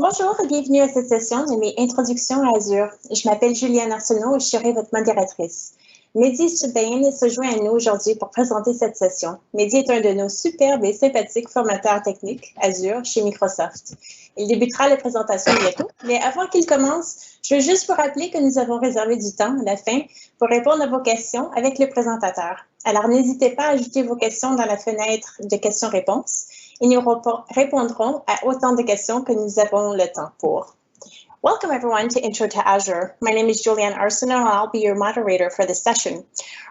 Bonjour et bienvenue à cette session nommée Introduction à Azure. Je m'appelle Juliane Arsenault et je serai votre modératrice. Mehdi Sebane se joint à nous aujourd'hui pour présenter cette session. Mehdi est un de nos superbes et sympathiques formateurs techniques Azure chez Microsoft. Il débutera la présentation bientôt, mais avant qu'il commence, je veux juste vous rappeler que nous avons réservé du temps à la fin pour répondre à vos questions avec le présentateur. Alors n'hésitez pas à ajouter vos questions dans la fenêtre de questions-réponses et nous répondrons à autant de questions que nous avons le temps pour. Welcome everyone to Intro to Azure. My name is Julianne Arsenault and I'll be your moderator for this session.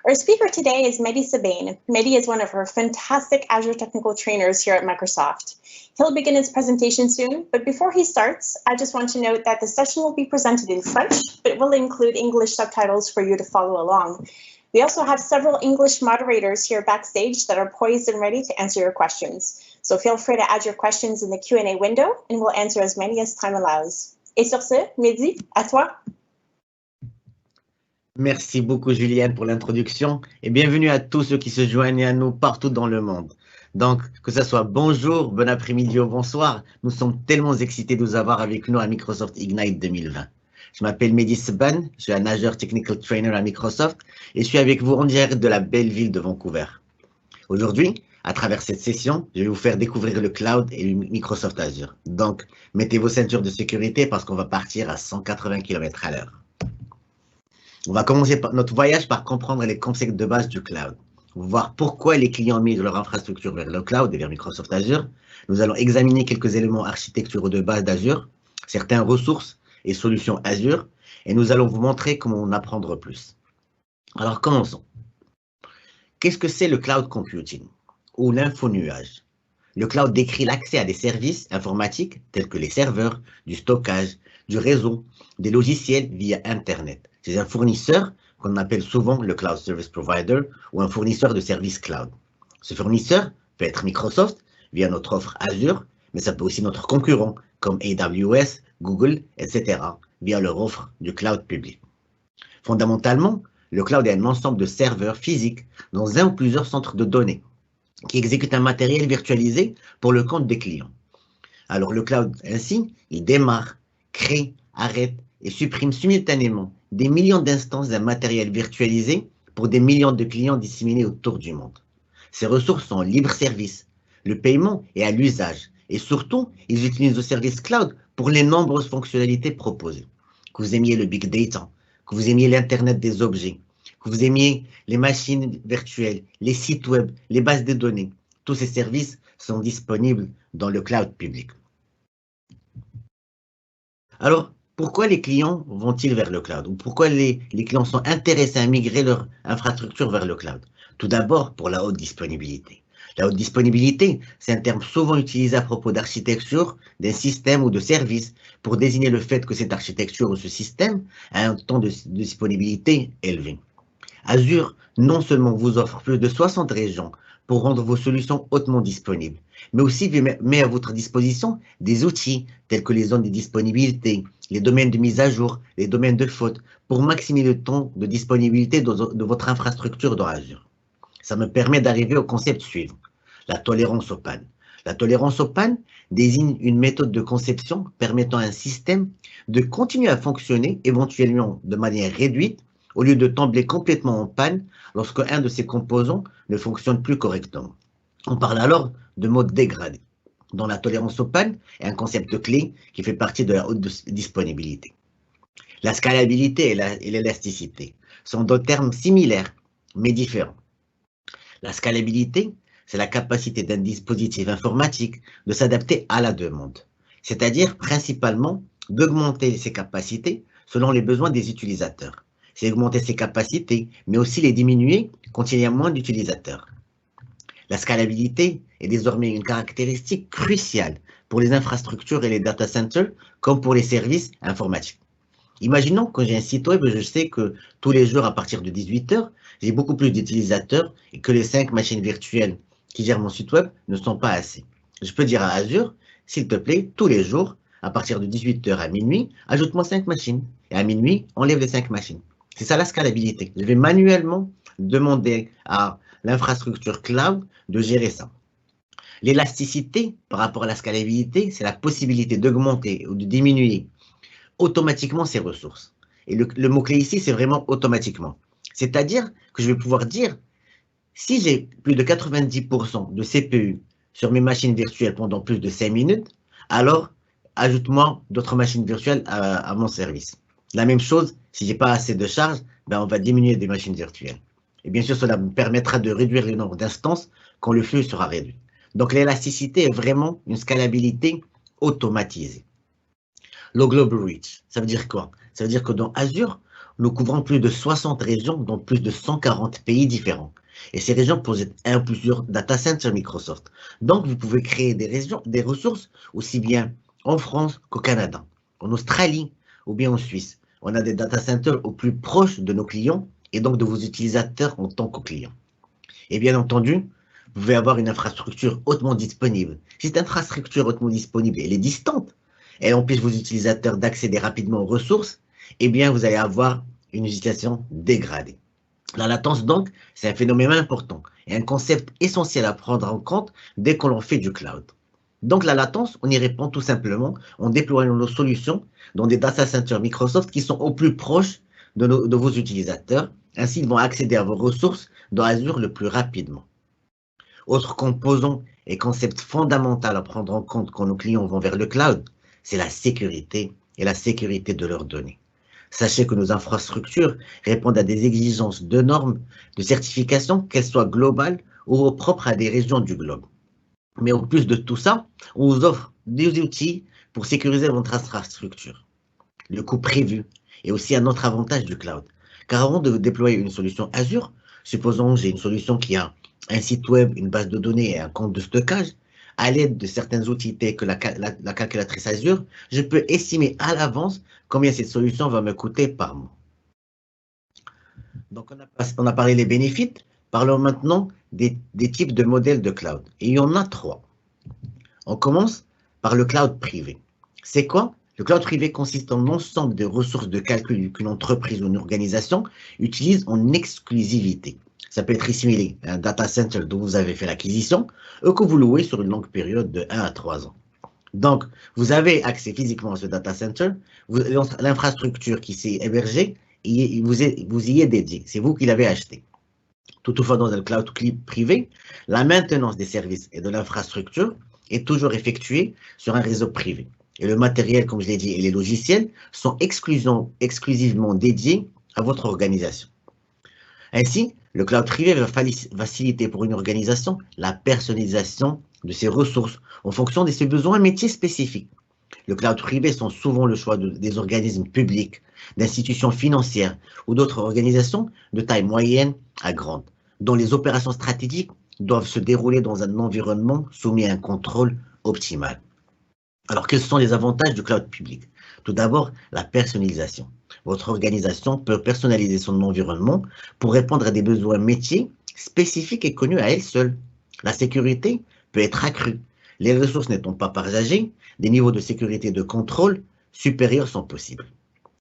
Our speaker today is Mehdi Sebane. Mehdi is one of our fantastic Azure technical trainers here at Microsoft. He'll begin his presentation soon, but before he starts, I just want to note that the session will be presented in French, but will include English subtitles for you to follow along. We also have several English moderators here backstage that are poised and ready to answer your questions. So feel free to add your questions in the Q&A window and we'll answer as many as time allows. Et sur ce, Mehdi, à toi. Merci beaucoup Juliane pour l'introduction et bienvenue à tous ceux qui se joignent à nous partout dans le monde. Donc, que ce soit bonjour, bon après-midi ou bonsoir, nous sommes tellement excités de vous avoir avec nous à Microsoft Ignite 2020. Je m'appelle Mehdi Sebane, je suis un Azure Technical Trainer à Microsoft et je suis avec vous en direct de la belle ville de Vancouver. Aujourd'hui, à travers cette session, je vais vous faire découvrir le cloud et le Microsoft Azure. Donc, mettez vos ceintures de sécurité parce qu'on va partir à 180 km/h. On va commencer notre voyage par comprendre les concepts de base du cloud. On va voir pourquoi les clients misent leur infrastructure vers le cloud et vers Microsoft Azure. Nous allons examiner quelques éléments architecturaux de base d'Azure, certaines ressources et solutions Azure, et nous allons vous montrer comment en apprendre plus. Alors, commençons. Qu'est-ce que c'est le cloud computing ou l'infonuage? Le cloud décrit l'accès à des services informatiques tels que les serveurs, du stockage, du réseau, des logiciels via Internet. C'est un fournisseur qu'on appelle souvent le Cloud Service Provider ou un fournisseur de services cloud. Ce fournisseur peut être Microsoft via notre offre Azure, mais ça peut aussi être notre concurrent comme AWS, Google, etc. via leur offre du cloud public. Fondamentalement, le cloud est un ensemble de serveurs physiques dans un ou plusieurs centres de données qui exécutent un matériel virtualisé pour le compte des clients. Alors le cloud ainsi, il démarre, crée, arrête et supprime simultanément des millions d'instances d'un matériel virtualisé pour des millions de clients disséminés autour du monde. Ces ressources sont en libre service, le paiement est à l'usage et surtout, ils utilisent le service cloud pour les nombreuses fonctionnalités proposées. Que vous aimiez le big data, que vous aimiez l'Internet des objets, que vous aimiez les machines virtuelles, les sites web, les bases de données, tous ces services sont disponibles dans le cloud public. Alors, pourquoi les clients vont-ils vers le cloud? Ou pourquoi les clients sont intéressés à migrer leur infrastructure vers le cloud? Tout d'abord, pour la haute disponibilité. La haute disponibilité, c'est un terme souvent utilisé à propos d'architecture, d'un système ou de service pour désigner le fait que cette architecture ou ce système a un temps de disponibilité élevé. Azure non seulement vous offre plus de 60 régions pour rendre vos solutions hautement disponibles, mais aussi met à votre disposition des outils tels que les zones de disponibilité, les domaines de mise à jour, les domaines de faute, pour maximiser le temps de disponibilité de votre infrastructure dans Azure. Ça me permet d'arriver au concept suivant, la tolérance aux pannes. La tolérance aux pannes désigne une méthode de conception permettant à un système de continuer à fonctionner éventuellement de manière réduite au lieu de tomber complètement en panne lorsque un de ses composants ne fonctionne plus correctement. On parle alors de mode dégradé, dont la tolérance aux pannes est un concept clé qui fait partie de la haute disponibilité. La scalabilité et l'élasticité sont deux termes similaires, mais différents. La scalabilité, c'est la capacité d'un dispositif informatique de s'adapter à la demande, c'est-à-dire principalement d'augmenter ses capacités selon les besoins des utilisateurs. C'est augmenter ses capacités, mais aussi les diminuer quand il y a moins d'utilisateurs. La scalabilité est désormais une caractéristique cruciale pour les infrastructures et les data centers, comme pour les services informatiques. Imaginons que j'ai un site web et je sais que tous les jours à partir de 18 h, j'ai beaucoup plus d'utilisateurs et que les 5 machines virtuelles qui gèrent mon site web ne sont pas assez. Je peux dire à Azure, s'il te plaît, tous les jours, à partir de 18 h à minuit, ajoute-moi 5 machines. Et à minuit, enlève les 5 machines. C'est ça la scalabilité. Je vais manuellement demander à l'infrastructure cloud de gérer ça. L'élasticité par rapport à la scalabilité, c'est la possibilité d'augmenter ou de diminuer automatiquement ses ressources. Et le mot-clé ici, c'est vraiment automatiquement. C'est-à-dire que je vais pouvoir dire, si j'ai plus de 90% de CPU sur mes machines virtuelles pendant plus de 5 minutes, alors ajoute-moi d'autres machines virtuelles à mon service. La même chose, si je n'ai pas assez de charge, ben on va diminuer des machines virtuelles. Et bien sûr, cela me permettra de réduire le nombre d'instances quand le flux sera réduit. Donc l'élasticité est vraiment une scalabilité automatisée. Le Global Reach, ça veut dire quoi? Ça veut dire que dans Azure, nous couvrons plus de 60 régions dans plus de 140 pays différents. Et ces régions possèdent un ou plusieurs data centers Microsoft. Donc, vous pouvez créer des ressources aussi bien en France qu'au Canada, en Australie ou bien en Suisse. On a des data centers au plus proche de nos clients et donc de vos utilisateurs en tant que clients. Et bien entendu, vous pouvez avoir une infrastructure hautement disponible. Si cette infrastructure hautement disponible, elle est distante, et empêche vos utilisateurs d'accéder rapidement aux ressources, eh bien, vous allez avoir une utilisation dégradée. La latence, donc, c'est un phénomène important et un concept essentiel à prendre en compte dès que l'on fait du cloud. Donc, la latence, on y répond tout simplement en déployant nos solutions dans des data centers Microsoft qui sont au plus proche de vos utilisateurs. Ainsi, ils vont accéder à vos ressources dans Azure le plus rapidement. Autre composant et concept fondamental à prendre en compte quand nos clients vont vers le cloud, c'est la sécurité et la sécurité de leurs données. Sachez que nos infrastructures répondent à des exigences de normes de certification, qu'elles soient globales ou propres à des régions du globe. Mais en plus de tout ça, on vous offre des outils pour sécuriser votre infrastructure. Le coût prévu est aussi un autre avantage du cloud. Car avant de déployer une solution Azure, supposons que j'ai une solution qui a un site web, une base de données et un compte de stockage, à l'aide de certains outils tels que la calculatrice Azure, je peux estimer à l'avance combien cette solution va me coûter par mois. Donc, on a parlé des bénéfices. Parlons maintenant des types de modèles de cloud. Et il y en a 3. On commence par le cloud privé. C'est quoi? Le cloud privé consiste en l'ensemble des ressources de calcul qu'une entreprise ou une organisation utilise en exclusivité. Ça peut être assimilé à un data center dont vous avez fait l'acquisition ou que vous louez sur une longue période de 1 à 3 ans. Donc, vous avez accès physiquement à ce data center, l'infrastructure qui s'est hébergée, vous y est dédié, c'est vous qui l'avez acheté. Toutefois, dans un cloud privé, la maintenance des services et de l'infrastructure est toujours effectuée sur un réseau privé. Et le matériel, comme je l'ai dit, et les logiciels sont exclusivement dédiés à votre organisation. Ainsi, le cloud privé va faciliter pour une organisation la personnalisation de ses ressources en fonction de ses besoins métiers spécifiques. Le cloud privé sont souvent le choix des organismes publics, d'institutions financières ou d'autres organisations de taille moyenne à grande, dont les opérations stratégiques doivent se dérouler dans un environnement soumis à un contrôle optimal. Alors, quels sont les avantages du cloud public? Tout d'abord, la personnalisation. Votre organisation peut personnaliser son environnement pour répondre à des besoins métiers spécifiques et connus à elle seule. La sécurité peut être accrue. Les ressources n'étant pas partagées, des niveaux de sécurité et de contrôle supérieurs sont possibles.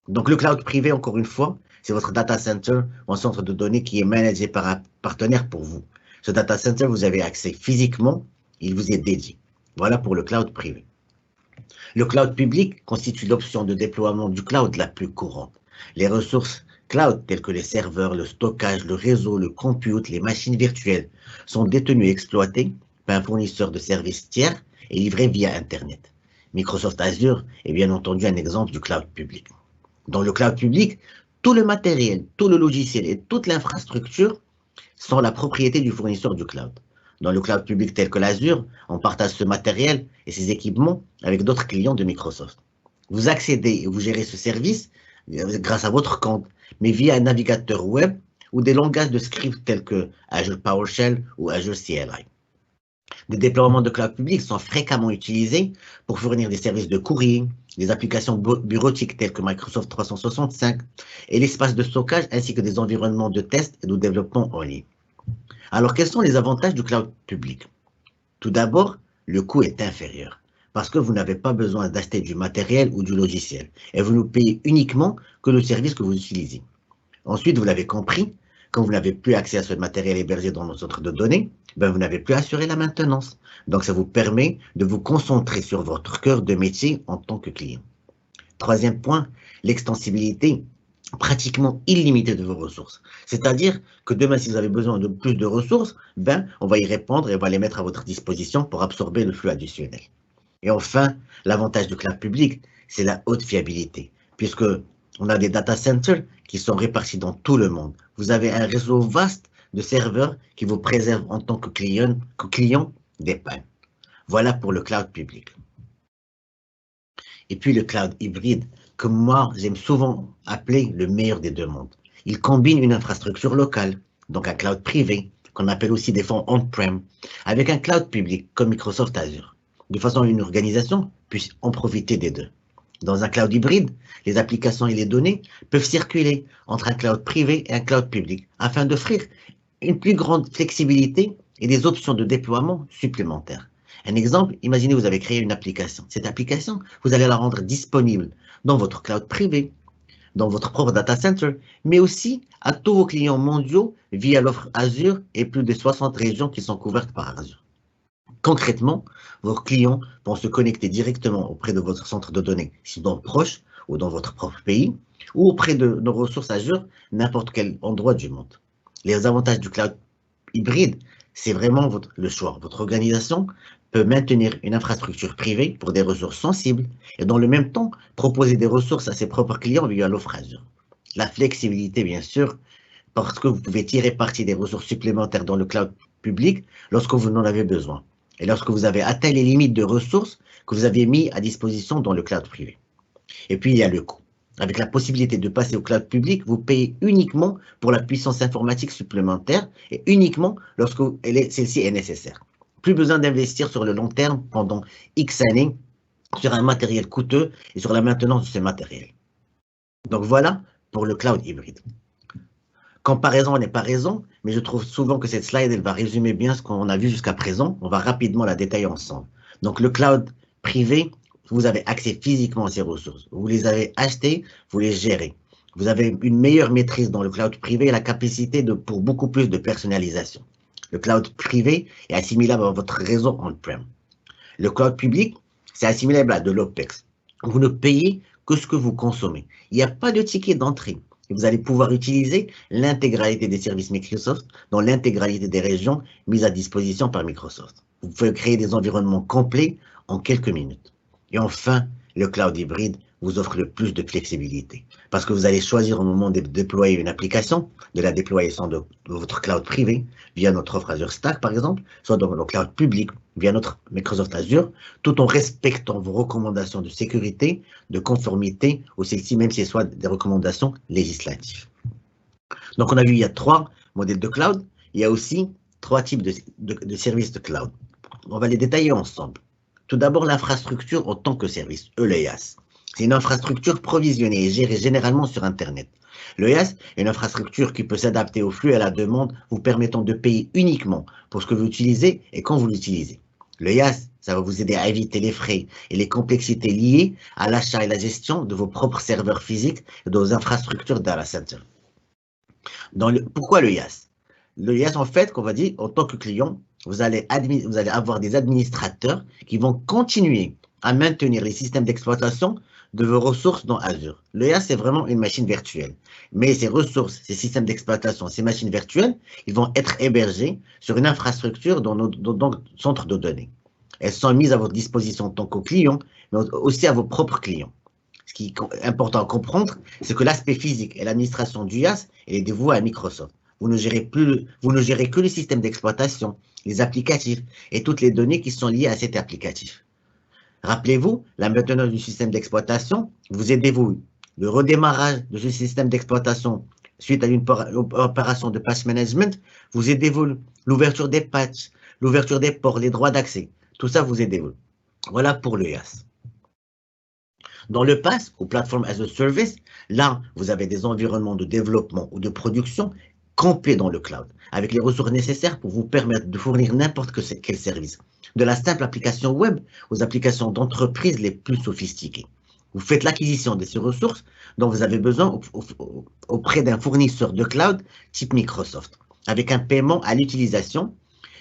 Donc, le cloud privé, encore une fois, c'est votre data center ou un centre de données qui est managé par un partenaire pour vous. Ce data center, vous avez accès physiquement, il vous est dédié. Voilà pour le cloud privé. Le cloud public constitue l'option de déploiement du cloud la plus courante. Les ressources cloud telles que les serveurs, le stockage, le réseau, le compute, les machines virtuelles sont détenues et exploitées par un fournisseur de services tiers et livrées via Internet. Microsoft Azure est bien entendu un exemple du cloud public. Dans le cloud public, tout le matériel, tout le logiciel et toute l'infrastructure sont la propriété du fournisseur du cloud. Dans le cloud public tel que l'Azure, on partage ce matériel et ces équipements avec d'autres clients de Microsoft. Vous accédez et vous gérez ce service grâce à votre compte, mais via un navigateur web ou des langages de script tels que Azure PowerShell ou Azure CLI. Des déploiements de cloud public sont fréquemment utilisés pour fournir des services de courrier, des applications bureautiques telles que Microsoft 365 et l'espace de stockage ainsi que des environnements de test et de développement en ligne. Alors, quels sont les avantages du cloud public? Tout d'abord, le coût est inférieur parce que vous n'avez pas besoin d'acheter du matériel ou du logiciel et vous ne payez uniquement que le service que vous utilisez. Ensuite, vous l'avez compris, quand vous n'avez plus accès à ce matériel hébergé dans nos centres de données, ben, vous n'avez plus à assurer la maintenance. Donc, ça vous permet de vous concentrer sur votre cœur de métier en tant que client. Troisième point, l'extensibilité pratiquement illimitée de vos ressources. C'est-à-dire que demain, si vous avez besoin de plus de ressources, ben, on va y répondre et on va les mettre à votre disposition pour absorber le flux additionnel. Et enfin, l'avantage du cloud public, c'est la haute fiabilité, puisque on a des data centers qui sont répartis dans tout le monde. Vous avez un réseau vaste de serveurs qui vous préservent en tant que client des pannes. Voilà pour le cloud public. Et puis le cloud hybride, que moi j'aime souvent appeler le meilleur des deux mondes. Il combine une infrastructure locale, donc un cloud privé, qu'on appelle aussi des fois on-prem, avec un cloud public comme Microsoft Azure, de façon à une organisation puisse en profiter des deux. Dans un cloud hybride, les applications et les données peuvent circuler entre un cloud privé et un cloud public afin d'offrir une plus grande flexibilité et des options de déploiement supplémentaires. Un exemple, imaginez vous avez créé une application. Cette application, vous allez la rendre disponible dans votre cloud privé, dans votre propre data center, mais aussi à tous vos clients mondiaux via l'offre Azure et plus de 60 régions qui sont couvertes par Azure. Concrètement, vos clients vont se connecter directement auprès de votre centre de données, si dans proche ou dans votre propre pays, ou auprès de nos ressources Azure, n'importe quel endroit du monde. Les avantages du cloud hybride, c'est vraiment le choix. Votre organisation peut maintenir une infrastructure privée pour des ressources sensibles et dans le même temps proposer des ressources à ses propres clients via l'offre Azure. La flexibilité, bien sûr, parce que vous pouvez tirer parti des ressources supplémentaires dans le cloud public lorsque vous en avez besoin et lorsque vous avez atteint les limites de ressources que vous aviez mis à disposition dans le cloud privé. Et puis, il y a le coût. Avec la possibilité de passer au cloud public, vous payez uniquement pour la puissance informatique supplémentaire et uniquement lorsque celle-ci est nécessaire. Plus besoin d'investir sur le long terme pendant X années sur un matériel coûteux et sur la maintenance de ce matériel. Donc voilà pour le cloud hybride. Comparaison n'est pas raison, mais je trouve souvent que cette slide elle va résumer bien ce qu'on a vu jusqu'à présent. On va rapidement la détailler ensemble. Donc le cloud privé, vous avez accès physiquement à ces ressources. Vous les avez achetées, vous les gérez. Vous avez une meilleure maîtrise dans le cloud privé et la capacité pour beaucoup plus de personnalisation. Le cloud privé est assimilable à votre réseau on-prem. Le cloud public, c'est assimilable à de l'OPEX. Vous ne payez que ce que vous consommez. Il n'y a pas de ticket d'entrée. Et vous allez pouvoir utiliser l'intégralité des services Microsoft dans l'intégralité des régions mises à disposition par Microsoft. Vous pouvez créer des environnements complets en quelques minutes. Et enfin, le cloud hybride vous offre le plus de flexibilité parce que vous allez choisir au moment de déployer une application, de la déployer sur votre cloud privé via notre offre Azure Stack par exemple, soit dans le cloud public via notre Microsoft Azure, tout en respectant vos recommandations de sécurité, de conformité ou celles-ci même si elles soient des recommandations législatives. Donc on a vu il y a 3 modèles de cloud, il y a aussi 3 types de services de cloud. On va les détailler ensemble. Tout d'abord, l'infrastructure en tant que service, l'EIaaS. C'est une infrastructure provisionnée et gérée généralement sur Internet. L'EIaaS est une infrastructure qui peut s'adapter au flux et à la demande, vous permettant de payer uniquement pour ce que vous utilisez et quand vous l'utilisez. L'EIaaS, ça va vous aider à éviter les frais et les complexités liées à l'achat et la gestion de vos propres serveurs physiques et de vos infrastructures data center. Pourquoi l'EIaaS? L'EIaaS, en fait, qu'on va dire, en tant que client, vous allez avoir des administrateurs qui vont continuer à maintenir les systèmes d'exploitation de vos ressources dans Azure. L'EIaaS, c'est vraiment une machine virtuelle. Mais ces ressources, ces systèmes d'exploitation, ces machines virtuelles, ils vont être hébergés sur une infrastructure dans notre centre de données. Elles sont mises à votre disposition en tant que client, mais aussi à vos propres clients. Ce qui est important à comprendre, c'est que l'aspect physique et l'administration du IaaS, elle est dévouée à Microsoft. Vous ne gérez que le système d'exploitation, les applicatifs et toutes les données qui sont liées à cet applicatif. Rappelez-vous, la maintenance du système d'exploitation vous est dévouée. Le redémarrage de ce système d'exploitation suite à une opération de patch management vous est dévolu. L'ouverture des patchs, l'ouverture des ports, les droits d'accès, tout ça vous est dévolu. Voilà pour le IaaS. Dans le PaaS, ou Platform as a Service, là, vous avez des environnements de développement ou de production complets dans le cloud, avec les ressources nécessaires pour vous permettre de fournir n'importe quel service, de la simple application web aux applications d'entreprise les plus sophistiquées. Vous faites l'acquisition de ces ressources dont vous avez besoin auprès d'un fournisseur de cloud type Microsoft, avec un paiement à l'utilisation,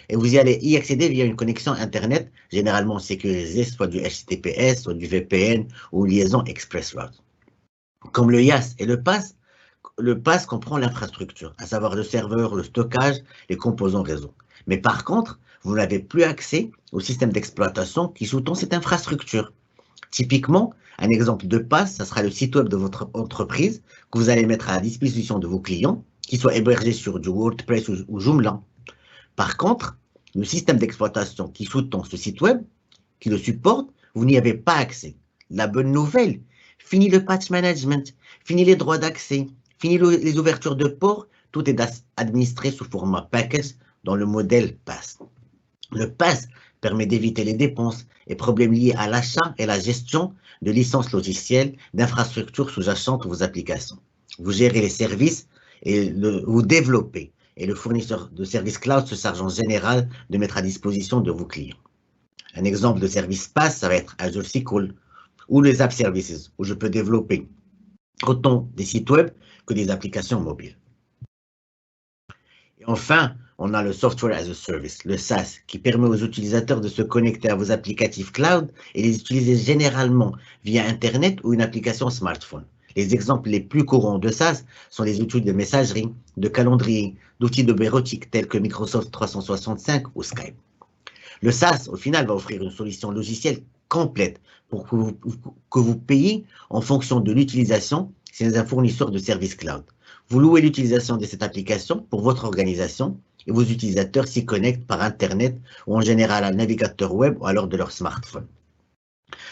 et vous y accédez via une connexion Internet, généralement sécurisée, soit du HTTPS, soit du VPN ou liaison ExpressRoute. Comme le IaaS et le PaaS comprend l'infrastructure, à savoir le serveur, le stockage, les composants réseau. Mais par contre, vous n'avez plus accès au système d'exploitation qui sous-tend cette infrastructure. Typiquement, un exemple de PaaS, ça sera le site web de votre entreprise que vous allez mettre à la disposition de vos clients, qui soit hébergé sur du WordPress ou Joomla. Par contre, le système d'exploitation qui sous-tend ce site web, qui le supporte, vous n'y avez pas accès. La bonne nouvelle, fini le patch management, fini les droits d'accès, fini les ouvertures de port, tout est administré sous format package dans le modèle PaaS. Le PaaS permet d'éviter les dépenses et problèmes liés à l'achat et la gestion de licences logicielles, d'infrastructures sous-jacentes aux applications. Vous gérez les services et vous développez. Et le fournisseur de services cloud se charge en général de mettre à disposition de vos clients. Un exemple de service PaaS, ça va être Azure SQL ou les App Services, où je peux développer autant des sites web que des applications mobiles. Et enfin, on a le Software as a Service, le SaaS, qui permet aux utilisateurs de se connecter à vos applicatifs cloud et les utiliser généralement via Internet ou une application smartphone. Les exemples les plus courants de SaaS sont les outils de messagerie, de calendrier, d'outils de bureautique tels que Microsoft 365 ou Skype. Le SaaS, au final, va offrir une solution logicielle complète pour que vous payiez en fonction de l'utilisation chez un fournisseur de services cloud. Vous louez l'utilisation de cette application pour votre organisation et vos utilisateurs s'y connectent par Internet ou en général à un navigateur web ou alors de leur smartphone.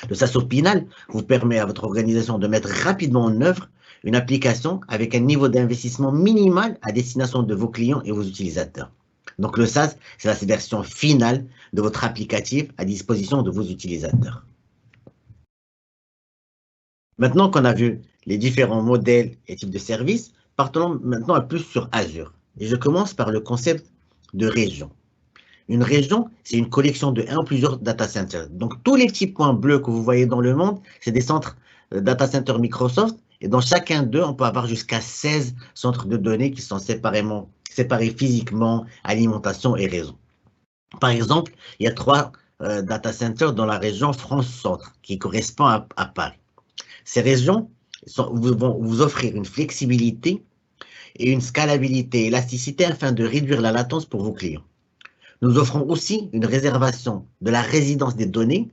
Le SaaS au final vous permet à votre organisation de mettre rapidement en œuvre une application avec un niveau d'investissement minimal à destination de vos clients et vos utilisateurs. Donc le SaaS, c'est la version finale de votre applicatif à disposition de vos utilisateurs. Maintenant qu'on a vu les différents modèles et types de services, partons maintenant plus sur Azure. Et je commence par le concept de région. Une région, c'est une collection de un ou plusieurs data centers. Donc, tous les petits points bleus que vous voyez dans le monde, c'est des centres data center Microsoft. Et dans chacun d'eux, on peut avoir jusqu'à 16 centres de données qui sont séparés physiquement, alimentation et réseau. Par exemple, il y a 3 data centers dans la région France-Centre qui correspond à Paris. Ces régions vont vous offrir une flexibilité et une scalabilité et élasticité afin de réduire la latence pour vos clients. Nous offrons aussi une réservation de la résidence des données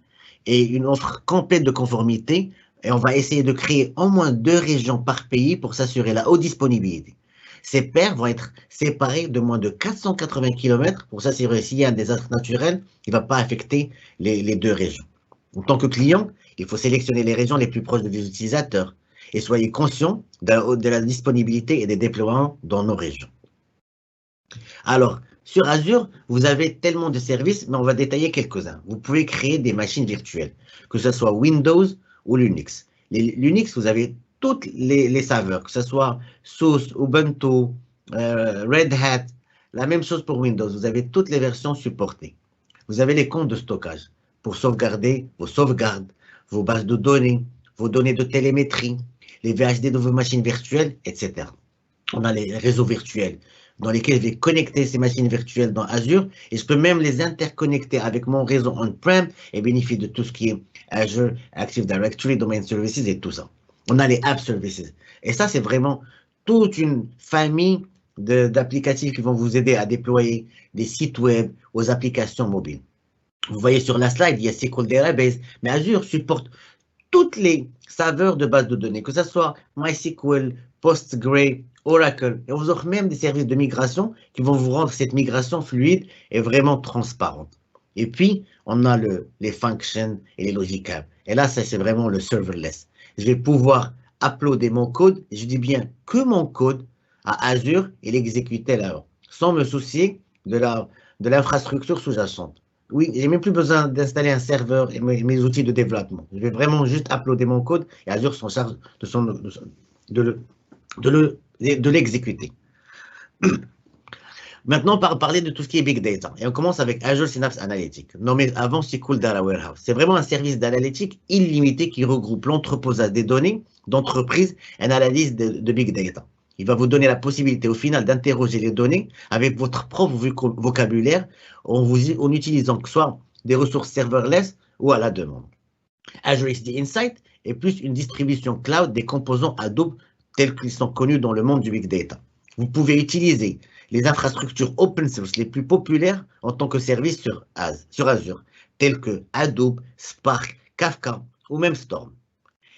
et une offre complète de conformité et on va essayer de créer au moins 2 régions par pays pour s'assurer la haute disponibilité. Ces paires vont être séparées de moins de 480 km pour s'assurer s'il y a un désastre naturel qui ne va pas affecter les 2 régions. En tant que client, il faut sélectionner les régions les plus proches des utilisateurs et soyez conscient de la disponibilité et des déploiements dans nos régions. Alors, sur Azure, vous avez tellement de services, mais on va détailler quelques-uns. Vous pouvez créer des machines virtuelles, que ce soit Windows ou Linux. Linux, vous avez toutes les serveurs, que ce soit SUSE, Ubuntu, Red Hat, la même chose pour Windows. Vous avez toutes les versions supportées. Vous avez les comptes de stockage pour sauvegarder vos sauvegardes, vos bases de données, vos données de télémétrie, les VHD de vos machines virtuelles, etc. On a les réseaux virtuels dans lesquels je vais connecter ces machines virtuelles dans Azure et je peux même les interconnecter avec mon réseau on-prem et bénéficier de tout ce qui est Azure, Active Directory, Domain Services et tout ça. On a les App Services. Et ça, c'est vraiment toute une famille d'applicatifs qui vont vous aider à déployer des sites web aux applications mobiles. Vous voyez sur la slide, il y a SQL Database, mais Azure supporte toutes les saveurs de base de données, que ce soit MySQL, PostgreSQL, Oracle, et on vous offre même des services de migration qui vont vous rendre cette migration fluide et vraiment transparente. Et puis, on a les functions et les logic apps. Et là, ça, c'est vraiment le serverless. Je vais pouvoir uploader mon code, et je dis bien que mon code à Azure et l'exécuter là-haut, sans me soucier de l'infrastructure sous-jacente. Oui, j'ai même plus besoin d'installer un serveur et mes outils de développement. Je vais vraiment juste uploader mon code et Azure s'en charge de l'exécuter. Maintenant, parler de tout ce qui est Big Data. Et on commence avec Azure Synapse Analytics, nommé avant SQL Data Warehouse. C'est vraiment un service d'analytique illimité qui regroupe l'entreposage des données d'entreprise et l'analyse de Big Data. Il va vous donner la possibilité au final d'interroger les données avec votre propre vocabulaire en utilisant soit des ressources serverless ou à la demande. Azure XD Insight est plus une distribution cloud des composants Hadoop tels qu'ils sont connus dans le monde du big data. Vous pouvez utiliser les infrastructures open source les plus populaires en tant que service sur Azure, tels que Hadoop, Spark, Kafka ou même Storm.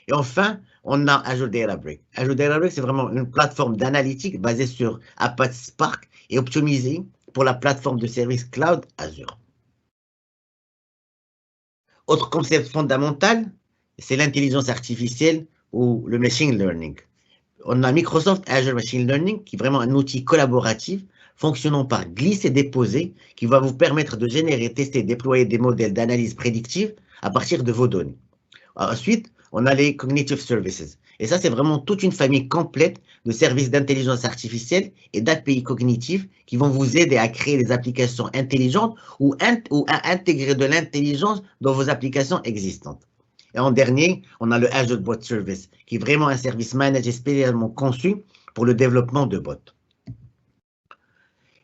Et enfin, on a Azure Databricks. Azure Databricks, c'est vraiment une plateforme d'analytique basée sur Apache Spark et optimisée pour la plateforme de service cloud Azure. Autre concept fondamental, c'est l'intelligence artificielle ou le machine learning. On a Microsoft Azure Machine Learning, qui est vraiment un outil collaboratif fonctionnant par glisse et déposer, qui va vous permettre de générer, tester, déployer des modèles d'analyse prédictive à partir de vos données. Ensuite, on a les Cognitive Services. Et ça, c'est vraiment toute une famille complète de services d'intelligence artificielle et d'API cognitifs qui vont vous aider à créer des applications intelligentes ou à intégrer de l'intelligence dans vos applications existantes. Et en dernier, on a le Azure Bot Service, qui est vraiment un service managé spécialement conçu pour le développement de bots.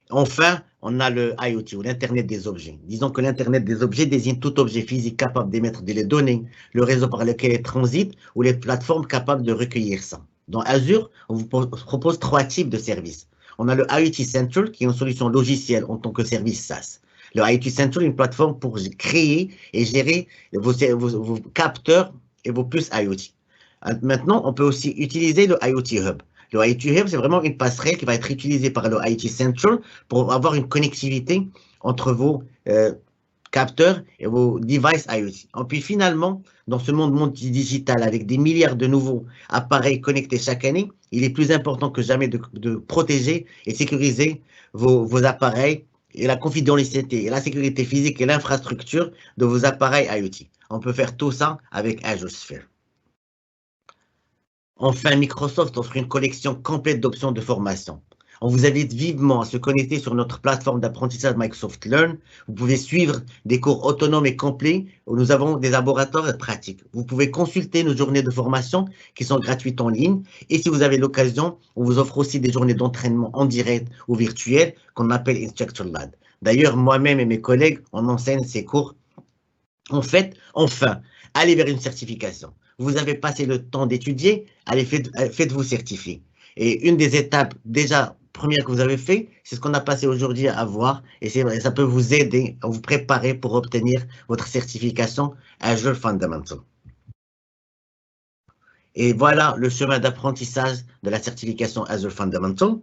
Enfin, on a le IoT, ou l'Internet des objets. Disons que l'Internet des objets désigne tout objet physique capable d'émettre des données, le réseau par lequel il transite, ou les plateformes capables de recueillir ça. Dans Azure, on vous propose 3 types de services. On a le IoT Central, qui est une solution logicielle en tant que service SaaS. Le IoT Central est une plateforme pour créer et gérer vos capteurs et vos puces IoT. Maintenant, on peut aussi utiliser le IoT Hub. Le IoT Hub, c'est vraiment une passerelle qui va être utilisée par le IoT Central pour avoir une connectivité entre vos capteurs et vos devices IoT. Et puis finalement, dans ce monde digital avec des milliards de nouveaux appareils connectés chaque année, il est plus important que jamais de protéger et sécuriser vos appareils et la confidentialité et la sécurité physique et l'infrastructure de vos appareils IoT. On peut faire tout ça avec Azure Sphere. Enfin, Microsoft offre une collection complète d'options de formation. On vous invite vivement à se connecter sur notre plateforme d'apprentissage Microsoft Learn. Vous pouvez suivre des cours autonomes et complets où nous avons des laboratoires pratiques. Vous pouvez consulter nos journées de formation qui sont gratuites en ligne. Et si vous avez l'occasion, on vous offre aussi des journées d'entraînement en direct ou virtuel qu'on appelle Instructor Lab. D'ailleurs, moi-même et mes collègues, on enseigne ces cours. En fait, enfin, allez vers une certification. Vous avez passé le temps d'étudier, allez, faites-vous certifier. Et une des étapes déjà premières que vous avez fait, c'est ce qu'on a passé aujourd'hui à voir, et ça peut vous aider à vous préparer pour obtenir votre certification Azure Fundamental. Et voilà le chemin d'apprentissage de la certification Azure Fundamental.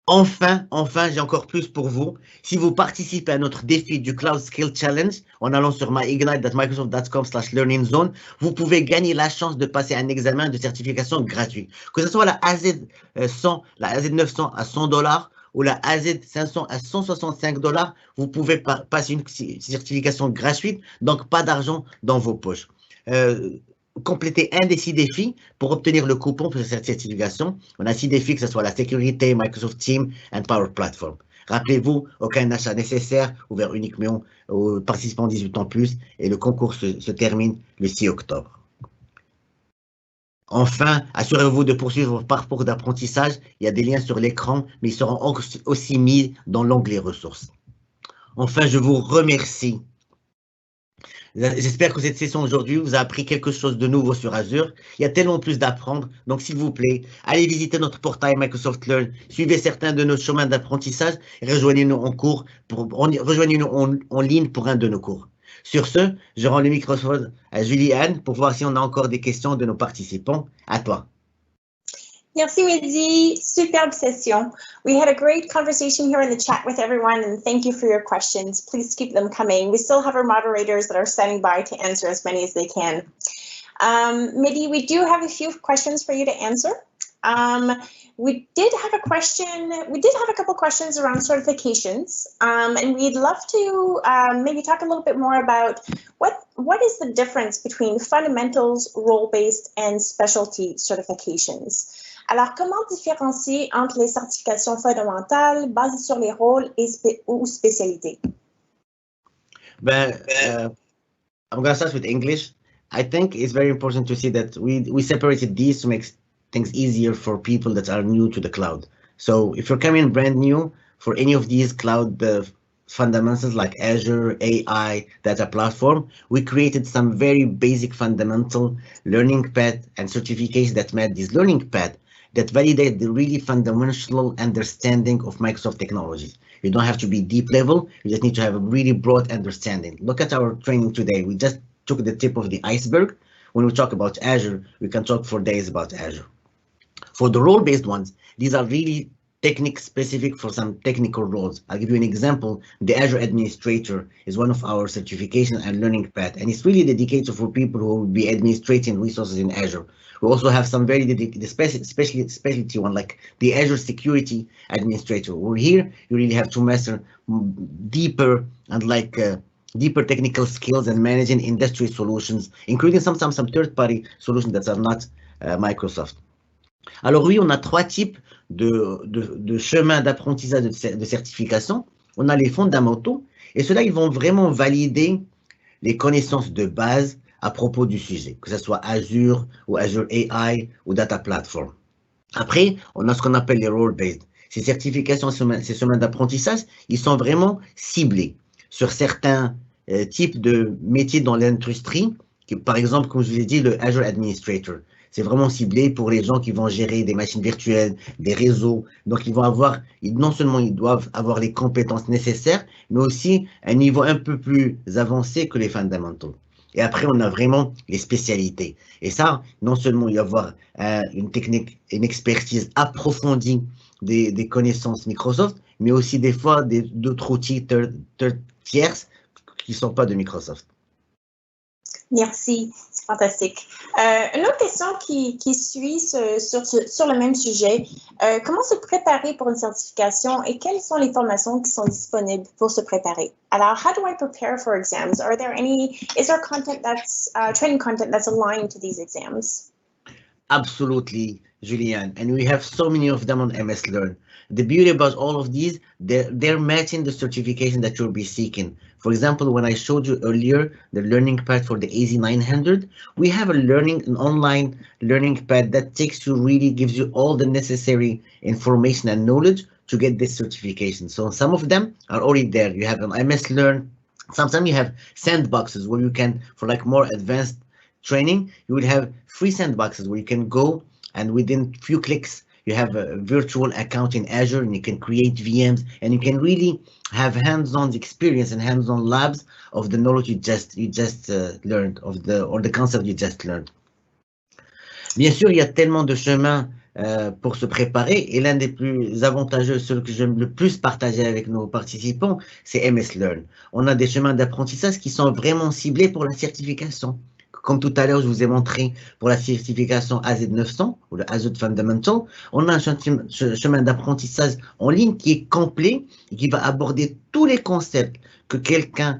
Enfin, j'ai encore plus pour vous. Si vous participez à notre défi du Cloud Skill Challenge en allant sur myignite.microsoft.com/learning zone, vous pouvez gagner la chance de passer un examen de certification gratuit. Que ce soit la AZ100, la AZ900 à $100 ou la AZ500 à $165, vous pouvez passer une certification gratuite, donc pas d'argent dans vos poches. Compléter un des 6 défis pour obtenir le coupon pour cette certification. On a 6 défis, que ce soit la sécurité, Microsoft Teams et Power Platform. Rappelez-vous, aucun achat nécessaire, ouvert uniquement aux participants 18 ans plus, et le concours se termine le 6 octobre. Enfin, assurez-vous de poursuivre votre parcours d'apprentissage. Il y a des liens sur l'écran, mais ils seront aussi mis dans l'onglet ressources. Enfin, je vous remercie. J'espère que cette session aujourd'hui vous a appris quelque chose de nouveau sur Azure. Il y a tellement plus d'apprendre. Donc, s'il vous plaît, allez visiter notre portail Microsoft Learn. Suivez certains de nos chemins d'apprentissage. Rejoignez-nous en ligne pour un de nos cours. Sur ce, je rends le microphone à Julie-Anne pour voir si on a encore des questions de nos participants. À toi. Merci, Mehdi. Superbe session. We had a great conversation here in the chat with everyone, and thank you for your questions. Please keep them coming. We still have our moderators that are standing by to answer as many as they can. Mehdi, we do have a few questions for you to answer. We did have a couple questions around certifications, and we'd love to maybe talk a little bit more about what is the difference between fundamentals, role-based, and specialty certifications. Alors, comment différencier entre les certifications fondamentales basées sur les rôles ou spécialités? I'm going to start with English. I think it's very important to see that we separated these to make things easier for people that are new to the cloud. So if you're coming brand new for any of these cloud fundamentals like Azure, AI, data platform, we created some very basic fundamental learning path and certificates that made this learning path that validate the really fundamental understanding of Microsoft technologies. You don't have to be deep level, you just need to have a really broad understanding. Look at our training today. We just took the tip of the iceberg. When we talk about Azure, we can talk for days about Azure. For the role-based ones, these are really technique specific for some technical roles. I'll give you an example. The Azure Administrator is one of our certification and learning path, and it's really dedicated for people who will be administrating resources in Azure. We also have some very dedicated specialty one, like the Azure Security Administrator. Where here you really have to master deeper and deeper technical skills and managing industry solutions, including some third-party solutions that are not Microsoft. Alors oui, on a trois types de chemins d'apprentissage de certification. On a les fondamentaux, et ceux-là, ils vont vraiment valider les connaissances de base à propos du sujet, que ce soit Azure ou Azure AI ou Data Platform. Après, on a ce qu'on appelle les role-based. Ces certifications, ces chemins d'apprentissage, ils sont vraiment ciblés sur certains types de métiers dans l'industrie. Par exemple, comme je vous ai dit, le Azure Administrator. C'est vraiment ciblé pour les gens qui vont gérer des machines virtuelles, des réseaux. Donc, non seulement ils doivent avoir les compétences nécessaires, mais aussi un niveau un peu plus avancé que les fondamentaux. Et après, on a vraiment les spécialités. Et ça, non seulement il va y avoir une technique, une expertise approfondie des connaissances Microsoft, mais aussi des fois d'autres outils tierces qui ne sont pas de Microsoft. Merci, c'est fantastique. Une autre question qui suit sur le même sujet. Comment se préparer pour une certification et quelles sont les formations qui sont disponibles pour se préparer? Alors, how do I prepare for exams? Is there content training content that's aligned to these exams? Absolutely, Julianne. And we have so many of them on MS Learn. The beauty about all of these, they're matching the certification that you'll be seeking. For example, when I showed you earlier the learning path for the AZ900, we have an online learning path that gives you all the necessary information and knowledge to get this certification. So some of them are already there. You have an MS Learn. Sometimes you have sandboxes where you can, for like more advanced training, you would have free sandboxes where you can go and within a few clicks, you have a virtual account in Azure and you can create VMs and you can really have hands-on experience and hands-on labs of the knowledge you just learned, or the concept you just learned. Bien sûr, il y a tellement de chemins pour se préparer et l'un des plus avantageux, celui que j'aime le plus partager avec nos participants, c'est MS Learn. On a des chemins d'apprentissage qui sont vraiment ciblés pour la certification. Comme tout à l'heure, je vous ai montré pour la certification AZ900 ou le Azure Fundamental, on a un chemin d'apprentissage en ligne qui est complet et qui va aborder tous les concepts que quelqu'un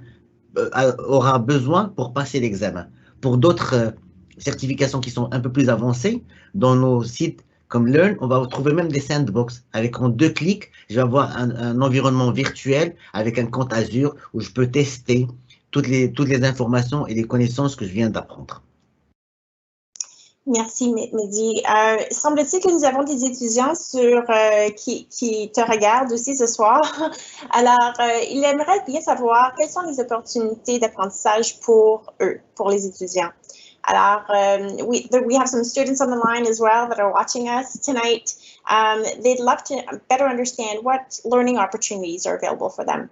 aura besoin pour passer l'examen. Pour d'autres certifications qui sont un peu plus avancées, dans nos sites comme Learn, on va retrouver même des sandbox. Avec en 2 clics, je vais avoir un environnement virtuel avec un compte Azure où je peux tester toutes les informations et les connaissances que je viens d'apprendre. Merci, Mehdi. Semble-t-il que nous avons des étudiants qui te regardent aussi ce soir. Alors, ils aimeraient bien savoir quelles sont les opportunités d'apprentissage pour eux, pour les étudiants. Alors, we have some students on the line as well that are watching us tonight. They'd love to better understand what learning opportunities are available for them.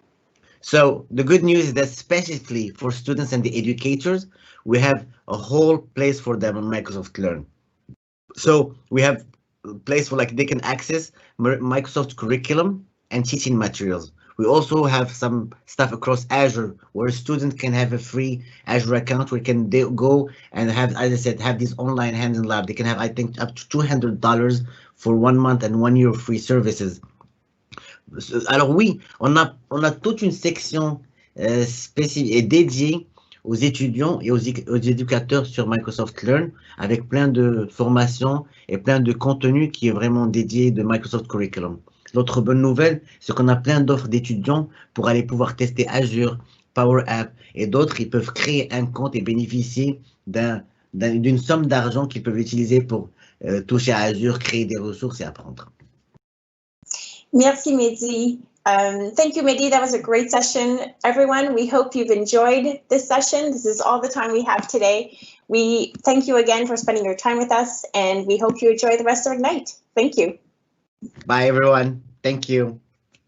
So the good news is that specifically for students and the educators, we have a whole place for them on Microsoft Learn. So we have a place for they can access Microsoft curriculum and teaching materials. We also have some stuff across Azure where a student can have a free Azure account where can go and have, as I said, have this online hands-on lab. They can have, I think, up to $200 for 1 month and 1 year of free services. Alors oui, on a toute une section spécifique et dédiée aux étudiants et aux éducateurs sur Microsoft Learn avec plein de formations et plein de contenus qui est vraiment dédié de Microsoft Curriculum. L'autre bonne nouvelle, c'est qu'on a plein d'offres d'étudiants pour aller pouvoir tester Azure, Power App et d'autres. Ils peuvent créer un compte et bénéficier d'une somme d'argent qu'ils peuvent utiliser pour toucher à Azure, créer des ressources et apprendre. Merci, Mehdi. Thank you, Mehdi. That was a great session. Everyone, we hope you've enjoyed this session. This is all the time we have today. We thank you again for spending your time with us, and we hope you enjoy the rest of the night. Thank you. Bye, everyone. Thank you.